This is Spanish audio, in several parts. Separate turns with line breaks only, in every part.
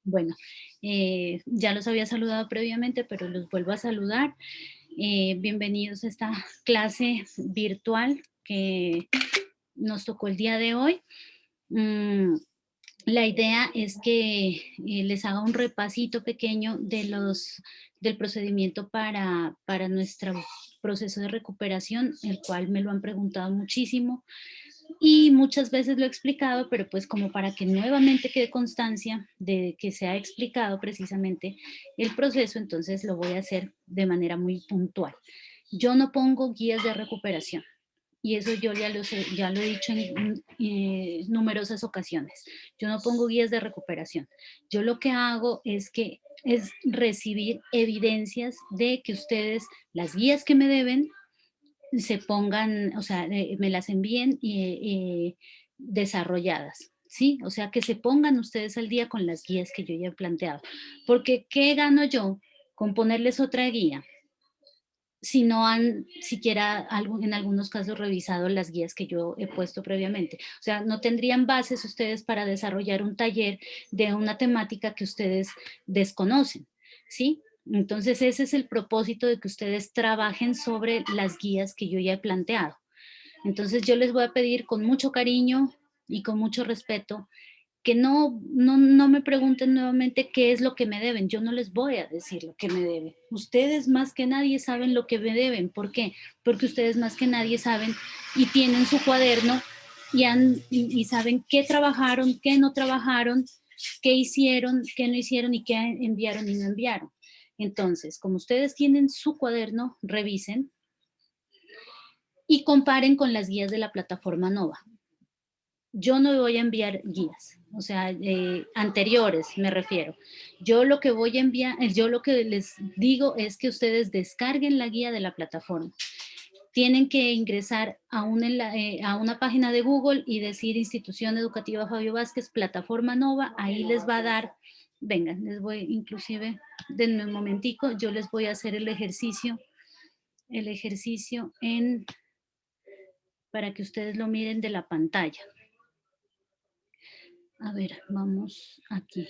Bueno, ya los había saludado previamente, pero los vuelvo a saludar. Bienvenidos a esta clase virtual que nos tocó el día de hoy. La idea es que les haga un repasito pequeño del procedimiento para nuestro proceso de recuperación, el cual me lo han preguntado muchísimo y muchas veces lo he explicado, pero pues como para que nuevamente quede constancia de que se ha explicado precisamente el proceso, entonces lo voy a hacer de manera muy puntual. Yo no pongo guías de recuperación. Y eso yo ya lo he dicho en numerosas ocasiones. Yo no pongo guías de recuperación. Yo lo que hago es recibir evidencias de que ustedes, las guías que me deben, se pongan, o sea, me las envíen desarrolladas, ¿sí? O sea, que se pongan ustedes al día con las guías que yo ya he planteado. Porque, ¿qué gano yo con ponerles otra guía? Si no han siquiera en algunos casos revisado las guías que yo he puesto previamente. O sea, no tendrían bases ustedes para desarrollar un taller de una temática que ustedes desconocen, ¿sí? Entonces ese es el propósito de que ustedes trabajen sobre las guías que yo ya he planteado. Entonces yo les voy a pedir con mucho cariño y con mucho respeto que no me pregunten nuevamente qué es lo que me deben. Yo no les voy a decir lo que me deben. Ustedes más que nadie saben lo que me deben. ¿Por qué? Porque ustedes más que nadie saben y tienen su cuaderno y saben qué trabajaron, qué no trabajaron, qué hicieron, qué no hicieron y qué enviaron y no enviaron. Entonces, como ustedes tienen su cuaderno, revisen y comparen con las guías de la plataforma Nova. Yo no voy a enviar guías, o sea, anteriores me refiero. Yo lo que voy a enviar, yo lo que les digo es que ustedes descarguen la guía de la plataforma. Tienen que ingresar a una página de Google y decir Institución Educativa Fabio Vázquez, Plataforma Nova, ahí les va a dar, vengan, les voy inclusive, denme un momentico, yo les voy a hacer el ejercicio para que ustedes lo miren de la pantalla. A ver, vamos aquí.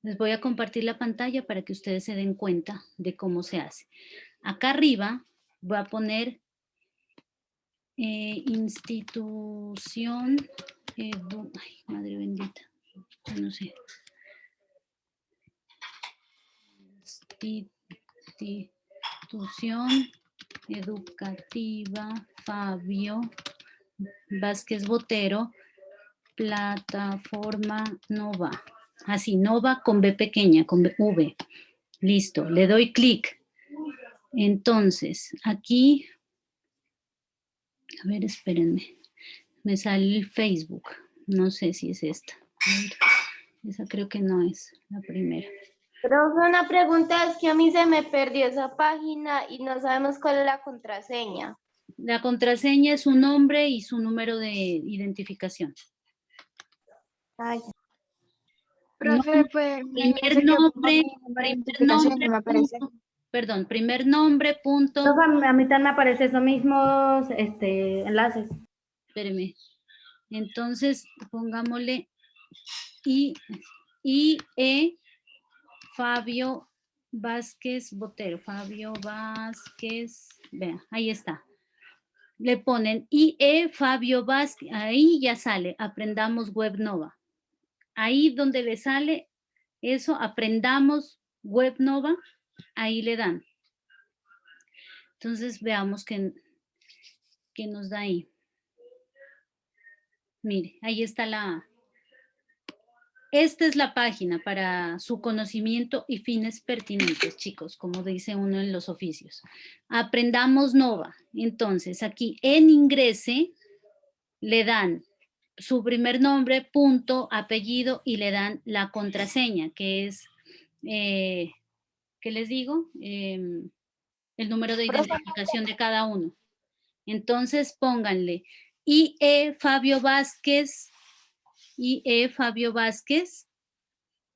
Les voy a compartir la pantalla para que ustedes se den cuenta de cómo se hace. Acá arriba voy a poner institución, ay, madre bendita, yo no sé. Institución Educativa Fabio Vázquez Botero, plataforma Nova. Así, Nova con B pequeña, con V. Listo, le doy clic. Entonces, aquí, a ver, espérenme. Me sale el Facebook. No sé si es esta. A ver, esa creo que no es la primera.
Pero una pregunta es que a mí se me perdió esa página y no sabemos cuál es la contraseña.
La contraseña es su nombre y su número de identificación.
Ay,
Profe, pues me
Primer
dice que pongo
nombre,
mi número de identificación y no me aparece.
perdón, primer nombre, punto.
Profe, a mí también me aparece esos mismos enlaces.
Espéreme. Entonces, pongámosle Fabio Vázquez Botero. Fabio Vázquez, vea, ahí está. Le ponen IE Fabio Vázquez, ahí ya sale, aprendamos Web Nova. Ahí donde le sale eso, aprendamos Web Nova, ahí le dan. Entonces veamos qué nos da ahí. Mire, ahí está esta es la página para su conocimiento y fines pertinentes, chicos, como dice uno en los oficios. Aprendamos Nova. Entonces, aquí en ingrese le dan su primer nombre, punto, apellido y le dan la contraseña, que es, ¿qué les digo? El número de identificación de cada uno. Entonces, pónganle IE Fabio Vázquez,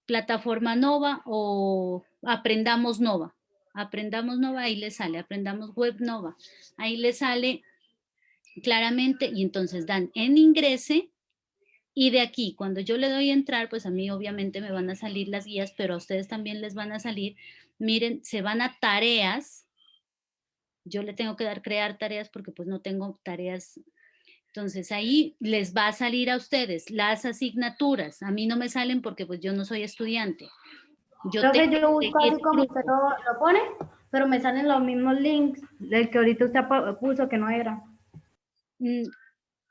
plataforma Nova o Aprendamos Nova. Aprendamos Nova, ahí le sale, Aprendamos Web Nova. Ahí le sale claramente y entonces dan en ingrese Y de aquí, cuando yo le doy a entrar, pues a mí obviamente me van a salir las guías, pero a ustedes también les van a salir. Miren, se van a tareas. Yo le tengo que dar crear tareas porque pues no tengo tareas. Entonces ahí les va a salir a ustedes las asignaturas. A mí no me salen porque pues yo no soy estudiante. Yo
Profe,
tengo
yo
que
busco
seguir
así como usted
grupos.
lo pone, pero me salen los mismos links del que ahorita usted puso que no era.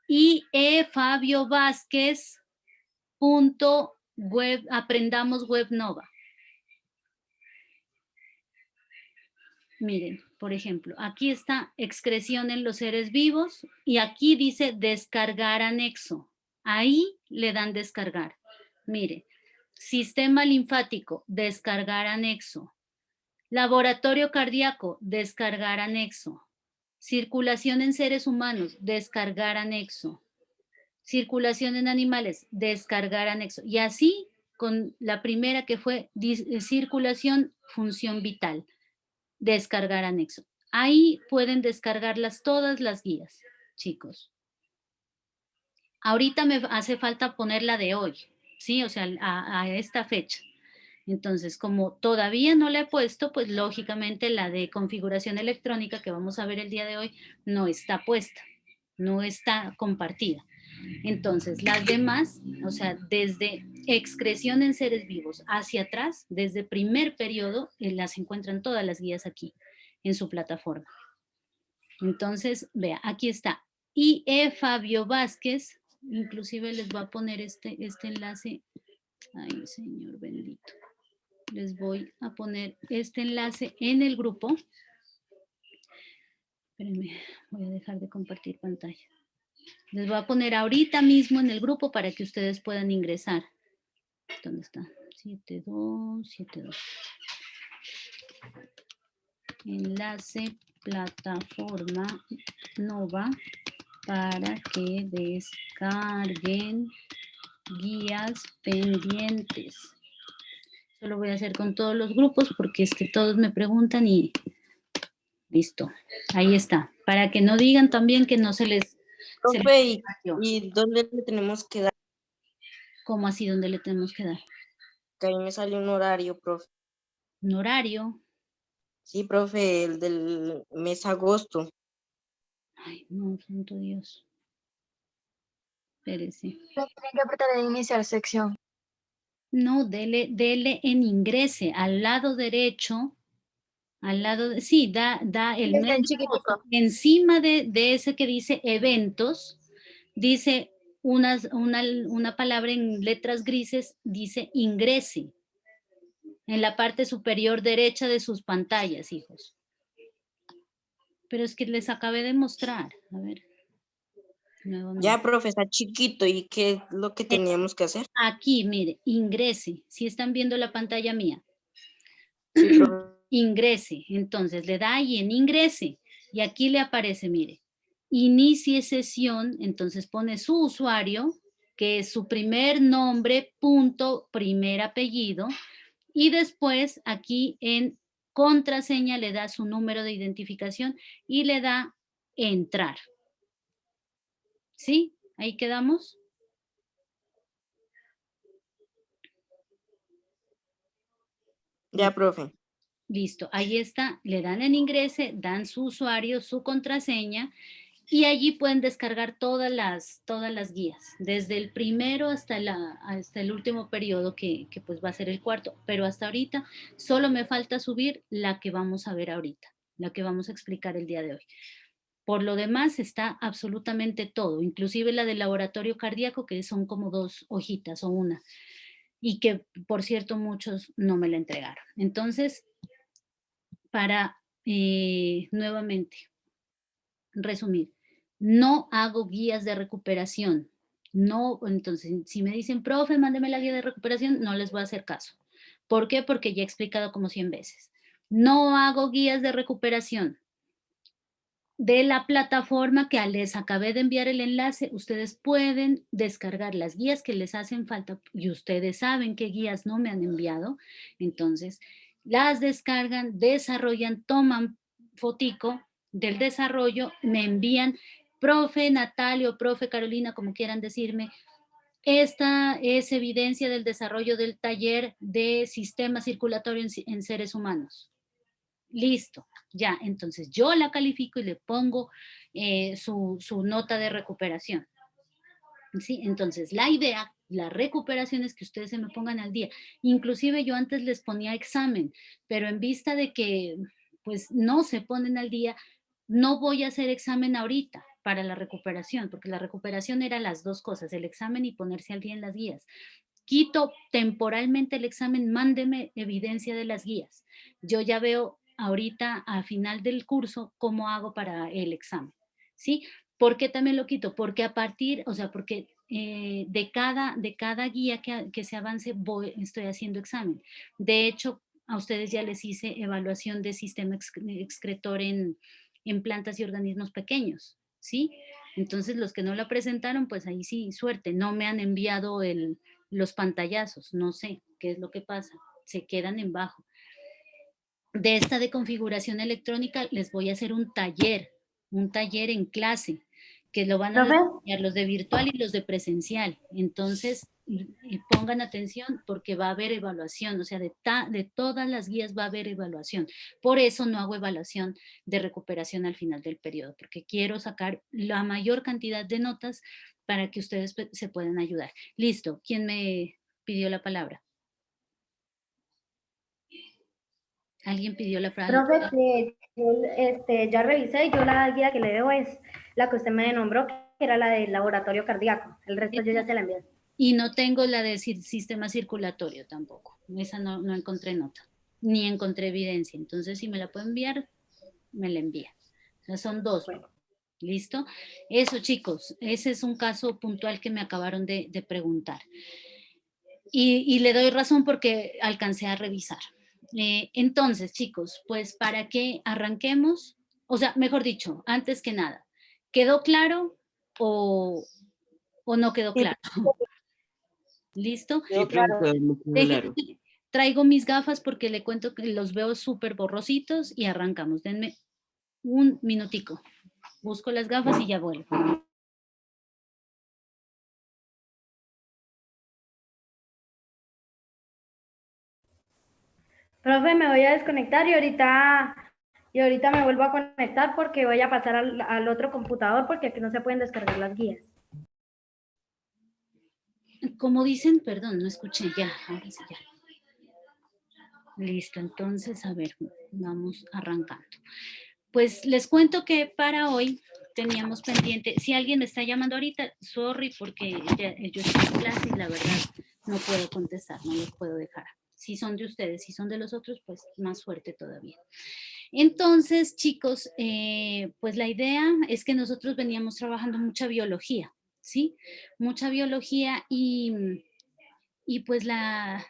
IE Fabio Vázquez punto web, aprendamos web nova. Miren, por ejemplo, aquí está excreción en los seres vivos y aquí dice descargar anexo. Ahí le dan descargar. Mire, sistema linfático, descargar anexo. Laboratorio cardíaco, descargar anexo. Circulación en seres humanos, descargar anexo. Circulación en animales, descargar anexo. Y así con la primera que fue circulación, función vital, descargar anexo. Ahí pueden descargarlas todas las guías, chicos. Ahorita me hace falta poner la de hoy, ¿sí? O sea, a esta fecha. Entonces, como todavía no la he puesto, pues lógicamente la de configuración electrónica que vamos a ver el día de hoy no está puesta, no está compartida. Entonces, las demás, o sea, desde excreción en seres vivos hacia atrás, desde primer periodo, las encuentran todas las guías aquí en su plataforma. Entonces, vea, aquí está. IE Fabio Vázquez, inclusive les voy a poner este enlace. Ay, Señor bendito. Les voy a poner este enlace en el grupo. Espérenme, voy a dejar de compartir pantalla. Les voy a poner ahorita mismo en el grupo para que ustedes puedan ingresar. ¿Dónde está? 7272. Enlace plataforma Nova para que descarguen guías pendientes. Eso lo voy a hacer con todos los grupos porque es que todos me preguntan y listo. Ahí está. Para que no digan también que no se les...
Profe, ¿y dónde le tenemos que dar?
¿Cómo así? ¿Dónde le tenemos que dar?
Que a mí me sale un horario, profe.
¿Un horario?
Sí, profe, el del mes agosto.
Ay, no, santo Dios. Espérese.
Tiene que apretar el iniciar sección.
No, dele en ingrese, al lado derecho, al lado, sí, da el
Está en
mes,
chiquitico.
encima de ese que dice eventos, dice una palabra en letras grises, dice ingrese, en la parte superior derecha de sus pantallas, hijos. Pero es que les acabé de mostrar, a ver. Nuevamente.
Ya, profe, está chiquito. ¿Y qué es lo que teníamos que hacer?
Aquí, mire, ingrese. Si están viendo la pantalla mía.
Sí, profe.
Ingrese. Entonces, le da ahí en ingrese. Y aquí le aparece, mire, inicie sesión. Entonces pone su usuario, que es su primer nombre, punto, primer apellido. Y después, aquí en contraseña, le da su número de identificación y le da entrar. ¿Sí? Ahí quedamos.
Ya, profe.
Listo, ahí está, le dan en ingrese, dan su usuario, su contraseña y allí pueden descargar todas las guías, desde el primero hasta el último periodo que pues va a ser el cuarto, pero hasta ahorita solo me falta subir la que vamos a ver ahorita, la que vamos a explicar el día de hoy. Por lo demás está absolutamente todo, inclusive la del laboratorio cardíaco, que son como 2 hojitas o una, y que por cierto muchos no me la entregaron. Entonces, para nuevamente resumir, no hago guías de recuperación. No, entonces, si me dicen, profe, mándeme la guía de recuperación, no les voy a hacer caso. ¿Por qué? Porque ya he explicado como 100 veces. No hago guías de recuperación. De la plataforma que les acabé de enviar el enlace, ustedes pueden descargar las guías que les hacen falta y ustedes saben qué guías no me han enviado. Entonces, las descargan, desarrollan, toman fotico del desarrollo, me envían, profe Natalio, profe Carolina, como quieran decirme, Esta es evidencia del desarrollo del taller de sistema circulatorio en seres humanos. Listo, ya, entonces yo la califico y le pongo su nota de recuperación. ¿Sí? Entonces la idea, la recuperación es que ustedes se me pongan al día. Inclusive yo antes les ponía examen, pero en vista de que pues no se ponen al día, no voy a hacer examen ahorita para la recuperación, porque la recuperación era las dos cosas, el examen y ponerse al día en las guías. Quito temporalmente el examen, mándeme evidencia de las guías. Yo ya veo ahorita a final del curso cómo hago para el examen, ¿sí? ¿Por qué también lo quito? Porque a partir, o sea, porque de cada guía que se avance estoy haciendo examen. De hecho, a ustedes ya les hice evaluación de sistema excretor en plantas y organismos pequeños, ¿sí? Entonces, los que no la presentaron, pues ahí sí, suerte, no me han enviado los pantallazos, no sé qué es lo que pasa, se quedan en bajo. De esta de configuración electrónica les voy a hacer un taller en clase, que lo van a
Profe,
desarrollar los de virtual y los de presencial. Entonces, pongan atención porque va a haber evaluación, o sea, de todas las guías va a haber evaluación. Por eso no hago evaluación de recuperación al final del periodo, porque quiero sacar la mayor cantidad de notas para que ustedes se puedan ayudar. Listo, ¿quién me pidió la palabra? ¿Alguien pidió la palabra?
profe, que yo ya revisé y yo la guía que le debo es la que usted me nombró, que era la del laboratorio cardíaco. El resto yo ya se la envié.
Y no tengo la de sistema circulatorio tampoco. Esa no encontré nota, ni encontré evidencia. Entonces, si me la puede enviar, me la envía. O sea, son dos.
Bueno.
¿Listo? Eso, chicos, ese es un caso puntual que me acabaron de preguntar. Y le doy razón porque alcancé a revisar. Entonces, chicos, pues para que arranquemos, o sea, mejor dicho, antes que nada, ¿quedó claro o no quedó claro? ¿Listo?
Quedó claro. Muy claro.
Traigo mis gafas porque le cuento que los veo súper borrositos y arrancamos. Denme un minutico. Busco las gafas y ya vuelvo.
Profe, me voy a desconectar y ahorita me vuelvo a conectar porque voy a pasar al otro computador porque aquí no se pueden descargar las guías.
Como dicen, perdón, no escuché ya. Ahora sí ya. Listo, entonces, a ver, vamos arrancando. Pues les cuento que para hoy teníamos pendiente, si alguien me está llamando ahorita, sorry, porque yo estoy en clase y la verdad no puedo contestar, no los puedo dejar. Si son de ustedes, si son de los otros, pues más suerte todavía. Entonces, chicos, pues la idea es que nosotros veníamos trabajando mucha biología, ¿sí? Mucha biología y pues la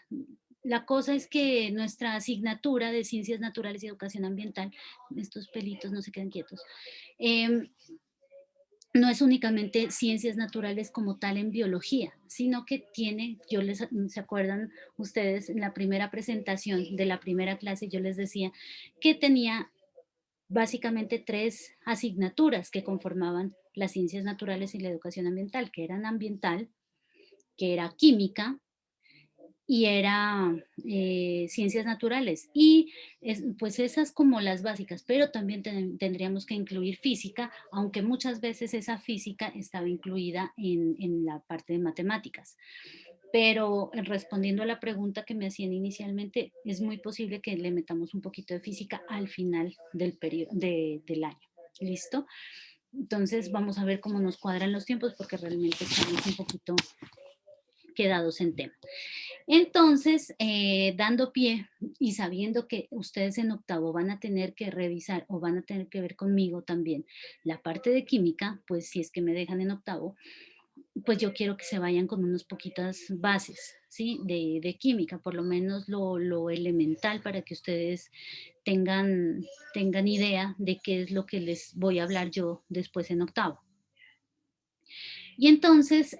cosa es que nuestra asignatura de Ciencias Naturales y Educación Ambiental, estos pelitos no se quedan quietos, no es únicamente ciencias naturales como tal en biología, sino que tiene, ¿se acuerdan ustedes en la primera presentación de la primera clase? Yo les decía que tenía básicamente 3 asignaturas que conformaban las ciencias naturales y la educación ambiental, que eran ambiental, que era química y era ciencias naturales. Y pues esas como las básicas, pero también tendríamos que incluir física, aunque muchas veces esa física estaba incluida en la parte de matemáticas. Pero respondiendo a la pregunta que me hacían inicialmente, es muy posible que le metamos un poquito de física al final del periodo del año. ¿Listo? Entonces vamos a ver cómo nos cuadran los tiempos porque realmente estamos un poquito quedados en tema. Entonces, dando pie y sabiendo que ustedes en octavo van a tener que revisar o van a tener que ver conmigo también la parte de química, pues si es que me dejan en octavo, pues yo quiero que se vayan con unas poquitas bases, ¿sí? De química, por lo menos lo elemental para que ustedes tengan idea de qué es lo que les voy a hablar yo después en octavo. Y entonces,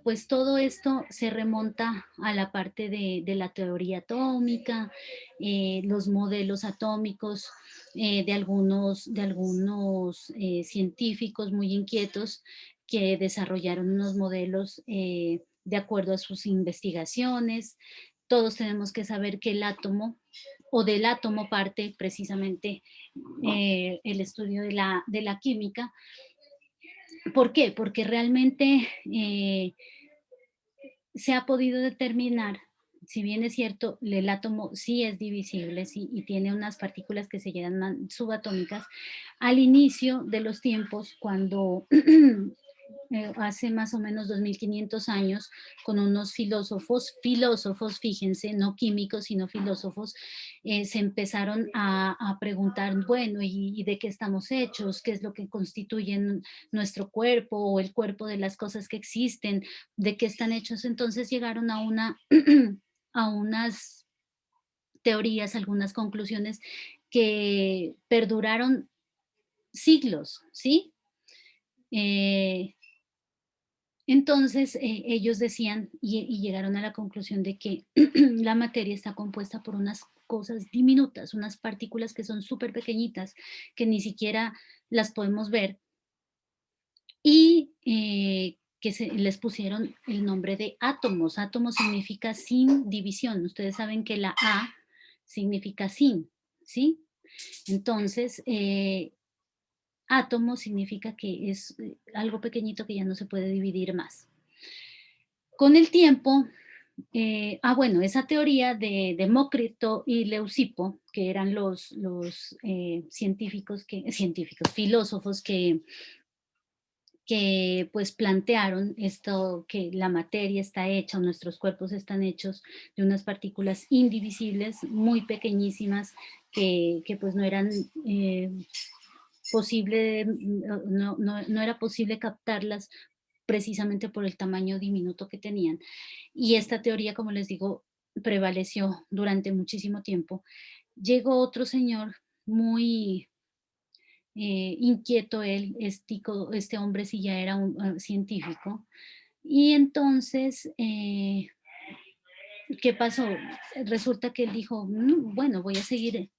pues todo esto se remonta a la parte de la teoría atómica, los modelos atómicos de algunos científicos muy inquietos que desarrollaron unos modelos de acuerdo a sus investigaciones. Todos tenemos que saber que el átomo, o del átomo parte precisamente el estudio de la química. ¿Por qué? Porque realmente se ha podido determinar, si bien es cierto, el átomo sí es divisible, sí, y tiene unas partículas que se llaman subatómicas, al inicio de los tiempos, cuando hace más o menos 2500 años, con unos filósofos, fíjense, no químicos, sino filósofos, se empezaron a preguntar, bueno, ¿y de qué estamos hechos? ¿Qué es lo que constituye nuestro cuerpo o el cuerpo de las cosas que existen? ¿De qué están hechos? Entonces llegaron a a unas teorías, algunas conclusiones que perduraron siglos, ¿sí? Eh, entonces ellos decían y llegaron a la conclusión de que la materia está compuesta por unas cosas diminutas, unas partículas que son súper pequeñitas, que ni siquiera las podemos ver, y que les pusieron el nombre de átomos. Átomos significa sin división. Ustedes saben que la A significa sin, ¿sí? Entonces, átomo significa que es algo pequeñito que ya no se puede dividir más. Con el tiempo, bueno, esa teoría de Demócrito y Leucipo, que eran los filósofos que pues plantearon esto, que la materia está hecha, o nuestros cuerpos están hechos de unas partículas indivisibles, muy pequeñísimas, que pues no eran no era posible captarlas precisamente por el tamaño diminuto que tenían. Y esta teoría, como les digo, prevaleció durante muchísimo tiempo. Llegó otro señor muy inquieto, este hombre sí ya era un científico, y entonces, ¿qué pasó? Resulta que él dijo, bueno, voy a seguir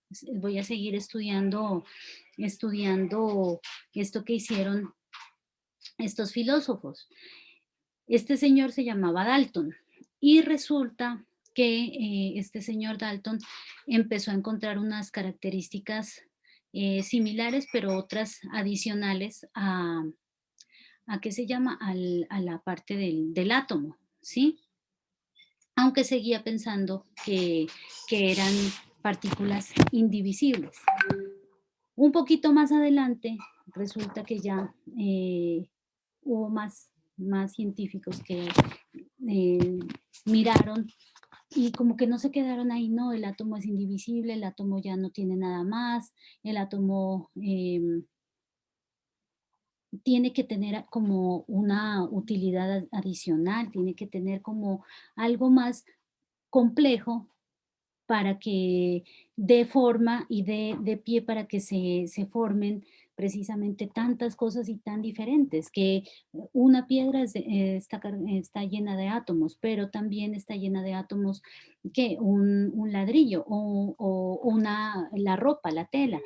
estudiando esto que hicieron estos filósofos. Este señor se llamaba Dalton, y resulta que este señor Dalton empezó a encontrar unas características similares, pero otras adicionales a ¿qué se llama? A la parte del átomo, ¿sí? Aunque seguía pensando que eran partículas indivisibles. Un poquito más adelante, resulta que ya hubo más científicos que miraron y como que no se quedaron ahí, no, el átomo es indivisible, el átomo ya no tiene nada más, el átomo tiene que tener como una utilidad adicional, tiene que tener como algo más complejo para que dé forma y dé pie para que se formen precisamente tantas cosas y tan diferentes, que una piedra está llena de átomos, pero también está llena de átomos que un ladrillo o la ropa, la tela.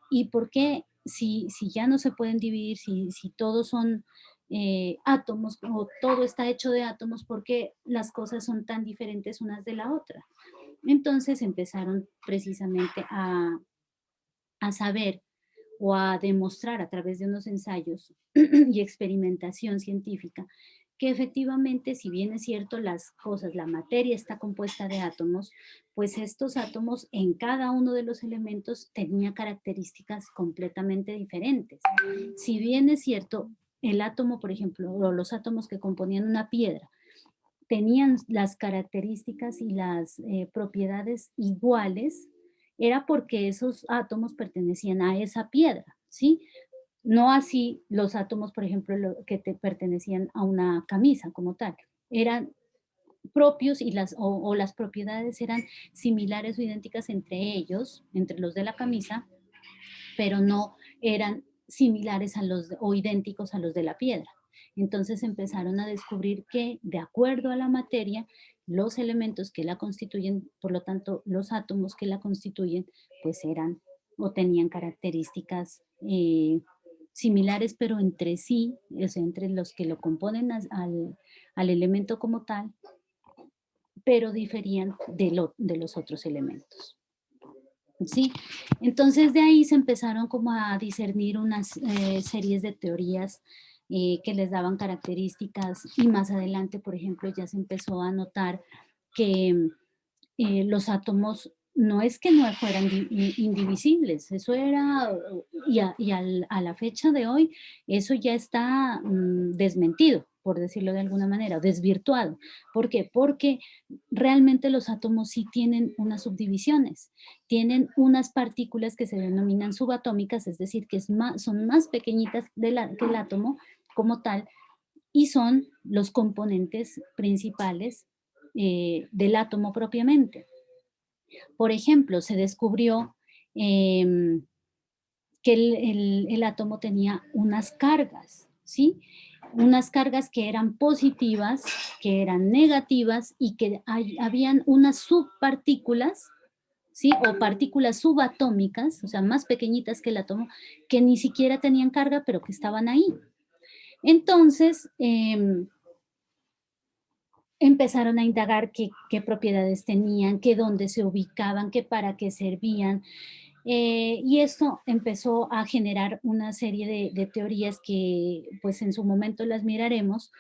¿Y por qué si ya no se pueden dividir, si todos son átomos o todo está hecho de átomos, por qué las cosas son tan diferentes unas de la otra? Entonces empezaron precisamente a saber o a demostrar a través de unos ensayos y experimentación científica que efectivamente, si bien es cierto, las cosas, la materia está compuesta de átomos, pues estos átomos en cada uno de los elementos tenía características completamente diferentes. Si bien es cierto, el átomo, por ejemplo, o los átomos que componían una piedra, tenían las características y las propiedades iguales, era porque esos átomos pertenecían a esa piedra, ¿sí? No así los átomos, por ejemplo, que pertenecían a una camisa como tal. Eran propios y o las propiedades eran similares o idénticas entre ellos, entre los de la camisa, pero no eran similares o idénticos a los de la piedra. Entonces empezaron a descubrir que, de acuerdo a la materia, los elementos que la constituyen, por lo tanto, los átomos que la constituyen, pues eran o tenían características similares pero entre sí, o sea, entre los que lo componen al elemento como tal, pero diferían de los otros elementos. ¿Sí? Entonces de ahí se empezaron como a discernir unas series de teorías que les daban características y más adelante, por ejemplo, ya se empezó a notar que los átomos no es que no fueran indivisibles, eso era, a la fecha de hoy, eso ya está desmentido, por decirlo de alguna manera, desvirtuado. ¿Por qué? Porque realmente los átomos sí tienen unas subdivisiones, tienen unas partículas que se denominan subatómicas, es decir, que son más pequeñitas que el átomo como tal, y son los componentes principales del átomo propiamente. Por ejemplo, se descubrió que el átomo tenía unas cargas, ¿sí? Unas cargas que eran positivas, que eran negativas y que habían unas subpartículas, ¿sí? O partículas subatómicas, o sea, más pequeñitas que el átomo, que ni siquiera tenían carga, pero que estaban ahí. Entonces, empezaron a indagar qué propiedades tenían, qué dónde se ubicaban, qué para qué servían. Y esto empezó a generar una serie de teorías que pues en su momento las miraremos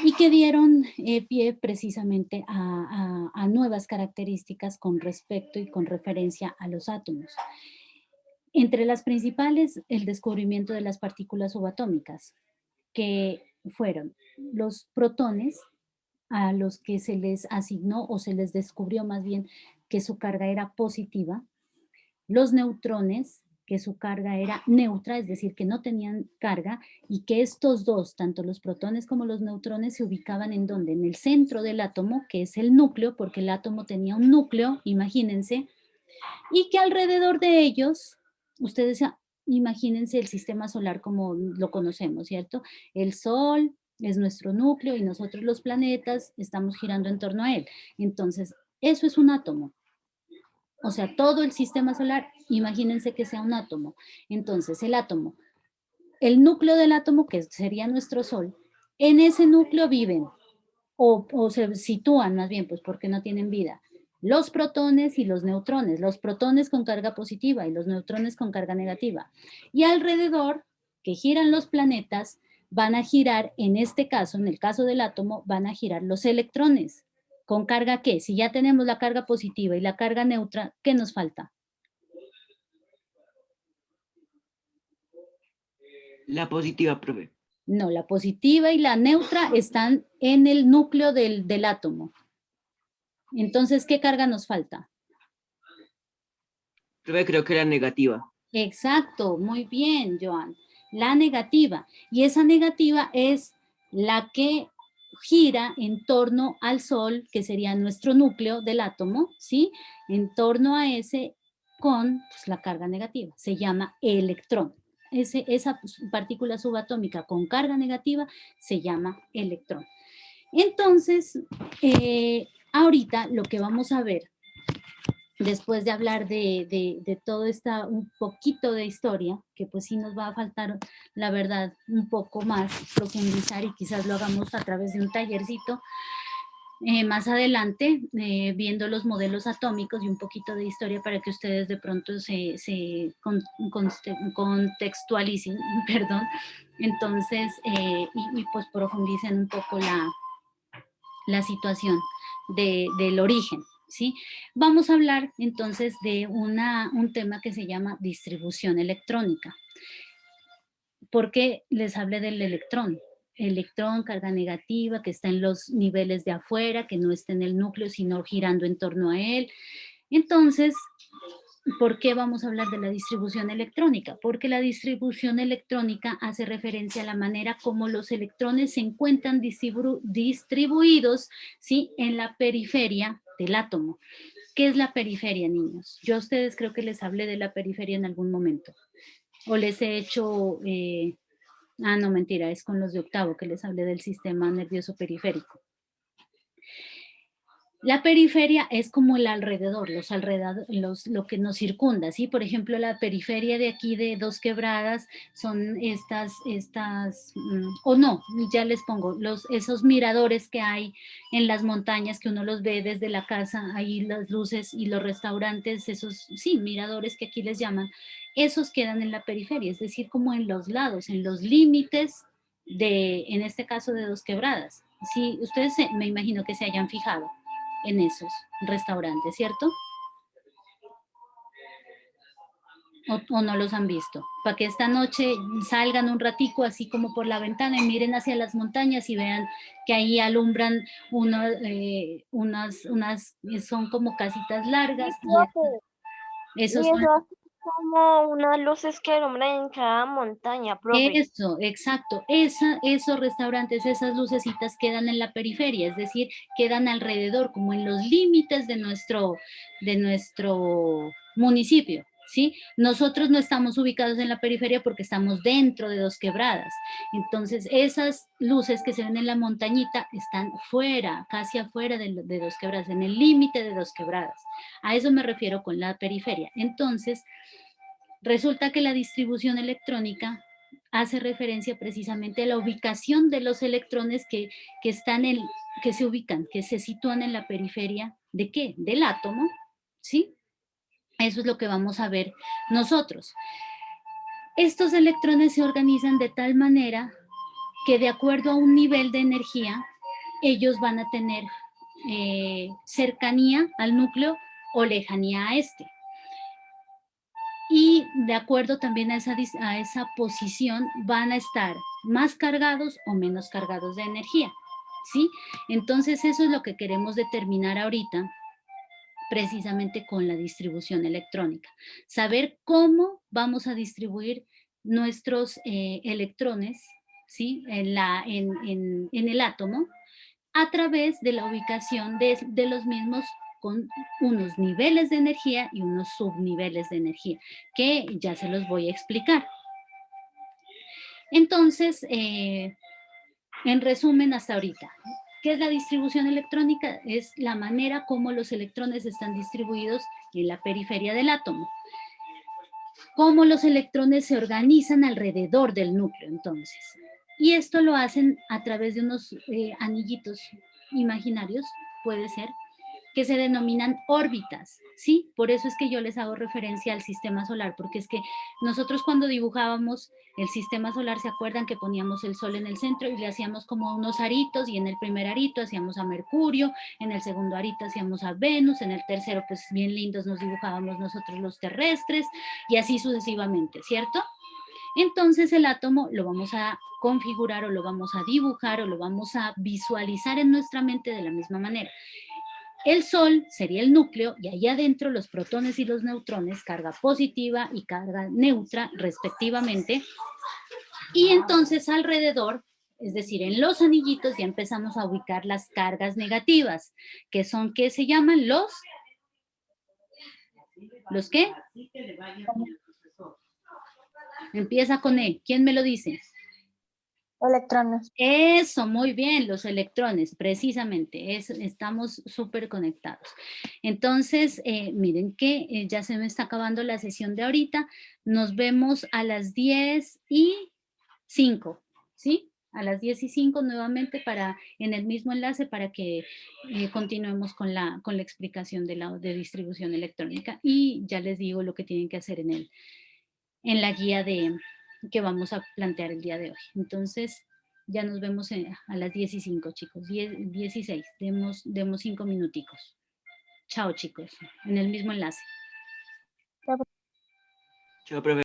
y que dieron pie precisamente a nuevas características con respecto y con referencia a los átomos. Entre las principales, el descubrimiento de las partículas subatómicas, que fueron los protones, a los que se les asignó o se les descubrió más bien que su carga era positiva, los neutrones, que su carga era neutra, es decir, que no tenían carga, y que estos dos, tanto los protones como los neutrones, se ubicaban en donde, en el centro del átomo, que es el núcleo, porque el átomo tenía un núcleo, imagínense, y que alrededor de ellos, ustedes imagínense el sistema solar como lo conocemos, ¿cierto? El Sol es nuestro núcleo y nosotros los planetas estamos girando en torno a él. Entonces, eso es un átomo. O sea, todo el sistema solar, imagínense que sea un átomo. Entonces, el átomo, el núcleo del átomo, que sería nuestro Sol, en ese núcleo viven, o se sitúan más bien, pues porque no tienen vida, los protones y los neutrones con carga positiva y los neutrones con carga negativa. Y alrededor, que giran los planetas, van a girar, en este caso, en el caso del átomo, van a girar los electrones. ¿Con carga qué? Si ya tenemos la carga positiva y la carga neutra, ¿qué nos falta?
La positiva, profe.
No, la positiva y la neutra están en el núcleo del átomo. Entonces, ¿qué carga nos falta?
Profe, creo que la negativa.
Exacto, muy bien, Joan. La negativa. Y esa negativa es la que gira en torno al Sol, que sería nuestro núcleo del átomo, ¿sí? En torno a ese con pues, la carga negativa. Se llama electrón. Esa partícula subatómica con carga negativa se llama electrón. Entonces, ahorita lo que vamos a ver, después de hablar de todo esta, un poquito de historia, que pues sí nos va a faltar, la verdad, un poco más profundizar y quizás lo hagamos a través de un tallercito, más adelante, viendo los modelos atómicos y un poquito de historia para que ustedes de pronto se contextualicen, perdón, entonces, y pues profundicen un poco la situación del origen, ¿sí? Vamos a hablar entonces de un tema que se llama distribución electrónica. ¿Por qué les hablé del electrón? Electrón, carga negativa, que está en los niveles de afuera, que no está en el núcleo, sino girando en torno a él. Entonces, ¿por qué vamos a hablar de la distribución electrónica? Porque la distribución electrónica hace referencia a la manera como los electrones se encuentran distribuidos, ¿sí? En la periferia del átomo. ¿Qué es la periferia, niños? Yo a ustedes creo que les hablé de la periferia en algún momento. O les he hecho... no, mentira, es con los de octavo que les hablé del sistema nervioso periférico. La periferia es como el alrededor, lo que nos circunda, ¿sí? Por ejemplo, la periferia de aquí de Dos Quebradas son o no, ya les pongo, esos miradores que hay en las montañas que uno los ve desde la casa, ahí las luces y los restaurantes, esos, sí, miradores que aquí les llaman, esos quedan en la periferia, es decir, como en los lados, en los límites en este caso, de Dos Quebradas. Sí, ustedes me imagino que se hayan fijado en esos restaurantes, ¿cierto? O no los han visto. Para que esta noche salgan un ratico así como por la ventana y miren hacia las montañas y vean que ahí alumbran son como casitas largas y esos
Y
son.
eso es como unas luces que alumbran en cada montaña, profe.
Eso, exacto. Esos restaurantes, esas lucecitas quedan en la periferia, es decir, quedan alrededor, como en los límites de nuestro municipio, ¿sí? Nosotros no estamos ubicados en la periferia porque estamos dentro de Dos Quebradas. Entonces, esas luces que se ven en la montañita están fuera, casi afuera de Dos Quebradas, en el límite de Dos Quebradas. A eso me refiero con la periferia. Entonces, resulta que la distribución electrónica hace referencia precisamente a la ubicación de los electrones que se ubican, que se sitúan en la periferia, ¿de qué? Del átomo, ¿sí? Eso es lo que vamos a ver nosotros. Estos electrones se organizan de tal manera que de acuerdo a un nivel de energía, ellos van a tener cercanía al núcleo o lejanía a este. Y de acuerdo también a esa posición van a estar más cargados o menos cargados de energía, ¿sí? Entonces eso es lo que queremos determinar ahorita precisamente con la distribución electrónica. Saber cómo vamos a distribuir nuestros electrones, ¿sí? En el átomo a través de la ubicación de los mismos con unos niveles de energía y unos subniveles de energía, que ya se los voy a explicar. Entonces, en resumen hasta ahorita, ¿qué es la distribución electrónica? Es la manera como los electrones están distribuidos en la periferia del átomo. Cómo los electrones se organizan alrededor del núcleo, entonces. Y esto lo hacen a través de unos anillitos imaginarios, puede ser, que se denominan órbitas, ¿sí? Por eso es que yo les hago referencia al sistema solar, porque es que nosotros cuando dibujábamos el sistema solar, ¿se acuerdan que poníamos el Sol en el centro y le hacíamos como unos aritos, y en el primer arito hacíamos a Mercurio, en el segundo arito hacíamos a Venus, en el tercero, pues bien lindos nos dibujábamos nosotros los terrestres, y así sucesivamente, ¿cierto? Entonces el átomo lo vamos a configurar o lo vamos a dibujar o lo vamos a visualizar en nuestra mente de la misma manera. El Sol sería el núcleo y ahí adentro los protones y los neutrones, carga positiva y carga neutra respectivamente. Y entonces alrededor, es decir, en los anillitos ya empezamos a ubicar las cargas negativas, que son, ¿qué se llaman? ¿Los qué? Empieza con E. ¿Quién me lo dice?
Electrones.
Eso, muy bien, los electrones, precisamente, estamos súper conectados. Entonces, miren que ya se me está acabando la sesión de ahorita, nos vemos a las 10:05, ¿sí? A las 10:05 nuevamente en el mismo enlace para que continuemos con la explicación de distribución electrónica, y ya les digo lo que tienen que hacer en la guía que vamos a plantear el día de hoy. Entonces, ya nos vemos a las 10:05, chicos. 10:16. Demos 5 minuticos. Chao, chicos. En el mismo enlace.
Chao, profe.